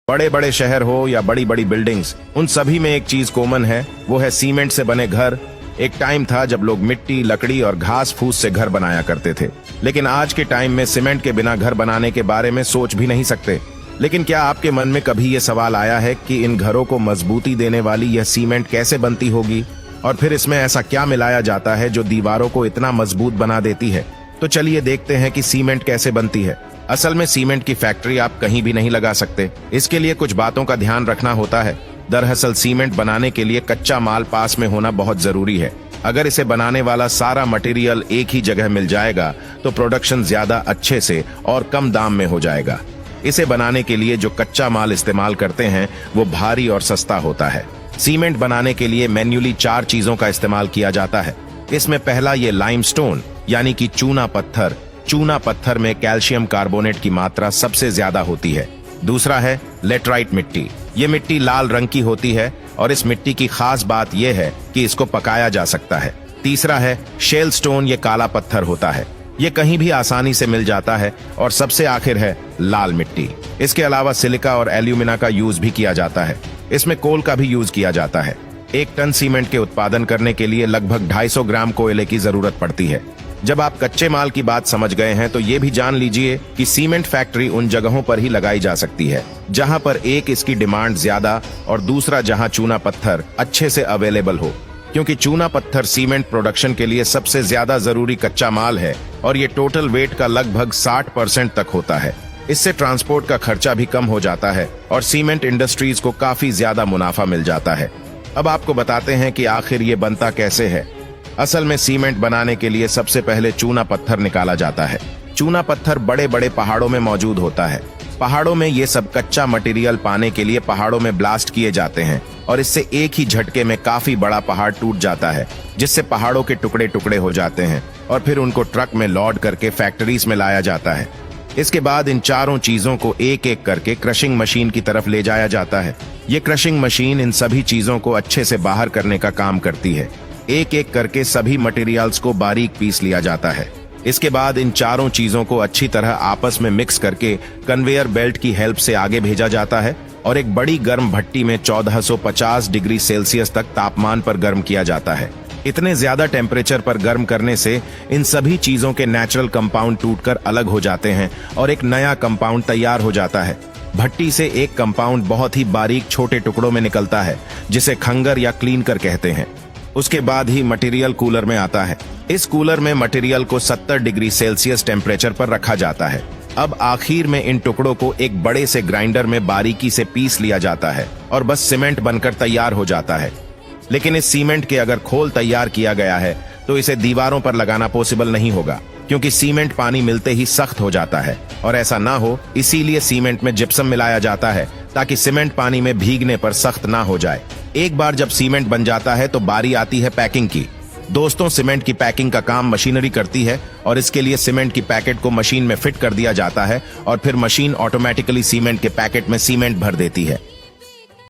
बड़े बड़े शहर हो या बड़ी बड़ी बिल्डिंग्स, उन सभी में एक चीज कॉमन है, वो है सीमेंट से बने घर। एक टाइम था जब लोग मिट्टी, लकड़ी और घास फूस से घर बनाया करते थे, लेकिन आज के टाइम में सीमेंट के बिना घर बनाने के बारे में सोच भी नहीं सकते। लेकिन क्या आपके मन में कभी ये सवाल आया है कि इन घरों को मजबूती देने वाली यह सीमेंट कैसे बनती होगी, और फिर इसमें ऐसा क्या मिलाया जाता है जो दीवारों को इतना मजबूत बना देती है? तो चलिए देखते हैं कि सीमेंट कैसे बनती है। असल में सीमेंट की फैक्ट्री आप कहीं भी नहीं लगा सकते, इसके लिए कुछ बातों का ध्यान रखना होता है। दरअसल सीमेंट बनाने के लिए कच्चा माल पास में होना बहुत जरूरी है। अगर इसे बनाने वाला सारा मटेरियल एक ही जगह मिल जाएगा तो प्रोडक्शन ज्यादा अच्छे से और कम दाम में हो जाएगा। इसे बनाने के लिए जो कच्चा माल इस्तेमाल करते हैं वो भारी और सस्ता होता है। सीमेंट बनाने के लिए मैन्युअली 4 चीजों का इस्तेमाल किया जाता है। इसमें पहला ये लाइमस्टोन यानी कि चूना पत्थर। चूना पत्थर में कैल्शियम कार्बोनेट की मात्रा सबसे ज्यादा होती है। दूसरा है लेटराइट मिट्टी। ये मिट्टी लाल रंग की होती है और इस मिट्टी की खास बात यह है कि इसको पकाया जा सकता है। तीसरा है शेल स्टोन। ये काला पत्थर होता है, ये कहीं भी आसानी से मिल जाता है। और सबसे आखिर है लाल मिट्टी। इसके अलावा सिलिका और एल्यूमिना का यूज भी किया जाता है। इसमें कोल का भी यूज किया जाता है। 1 टन सीमेंट के उत्पादन करने के लिए लगभग 250 ग्राम कोयले की जरूरत पड़ती है। जब आप कच्चे माल की बात समझ गए हैं तो ये भी जान लीजिए कि सीमेंट फैक्ट्री उन जगहों पर ही लगाई जा सकती है जहां पर एक इसकी डिमांड ज्यादा और दूसरा जहां चूना पत्थर अच्छे से अवेलेबल हो, क्योंकि चूना पत्थर सीमेंट प्रोडक्शन के लिए सबसे ज्यादा जरूरी कच्चा माल है और ये टोटल वेट का लगभग 60% तक होता है। इससे ट्रांसपोर्ट का खर्चा भी कम हो जाता है और सीमेंट इंडस्ट्रीज को काफी ज्यादा मुनाफा मिल जाता है। अब आपको बताते हैं कि आखिर ये बनता कैसे है। असल में सीमेंट बनाने के लिए सबसे पहले चूना पत्थर निकाला जाता है। चूना पत्थर बड़े बड़े पहाड़ों में मौजूद होता है। पहाड़ों में ये सब कच्चा मटेरियल पाने के लिए पहाड़ों में ब्लास्ट किए जाते हैं और इससे एक ही झटके में काफी बड़ा पहाड़ टूट जाता है, जिससे पहाड़ों के टुकड़े टुकड़े हो जाते हैं और फिर उनको ट्रक में लोड करके फैक्ट्रीज में लाया जाता है। इसके बाद इन चारों चीजों को एक एक करके क्रशिंग मशीन की तरफ ले जाया जाता है। ये क्रशिंग मशीन इन सभी चीजों को अच्छे से बाहर करने का काम करती है। एक एक करके सभी मटेरियल्स को बारीक पीस लिया जाता है। इसके बाद इन चारों चीजों को अच्छी तरह आपस में मिक्स करके कन्वेयर बेल्ट की हेल्प से आगे भेजा जाता है और एक बड़ी गर्म भट्टी में 1450 डिग्री सेल्सियस तक तापमान पर गर्म किया जाता है। इतने ज्यादा टेम्परेचर पर गर्म करने से इन सभी चीजों के नेचुरल कंपाउंड टूटकर अलग हो जाते हैं और एक नया कंपाउंड तैयार हो जाता है। भट्टी से एक कंपाउंड बहुत ही बारीक छोटे टुकड़ों में निकलता है, जिसे खंगर या क्लीनकर कहते हैं। उसके बाद ही मटेरियल कूलर में आता है। इस कूलर में मटेरियल को 70 डिग्री सेल्सियस टेम्परेचर पर रखा जाता है। अब आखिर में इन टुकड़ों को एक बड़े से ग्राइंडर में बारीकी से पीस लिया जाता है और बस सीमेंट बनकर तैयार हो जाता है। लेकिन इस सीमेंट के अगर खोल तैयार किया गया है तो इसे दीवारों पर लगाना पॉसिबल नहीं होगा, क्योंकि सीमेंट पानी मिलते ही सख्त हो जाता है और ऐसा ना हो इसीलिए सीमेंट में जिप्सम मिलाया जाता है ताकि सीमेंट पानी में भीगने पर सख्त ना हो जाए। एक बार जब सीमेंट बन जाता है तो बारी आती है पैकिंग की। दोस्तों, सीमेंट की पैकिंग का काम मशीनरी करती है और इसके लिए सीमेंट की पैकेट को मशीन में फिट कर दिया जाता है और फिर मशीन ऑटोमेटिकली सीमेंट के पैकेट में सीमेंट भर देती है।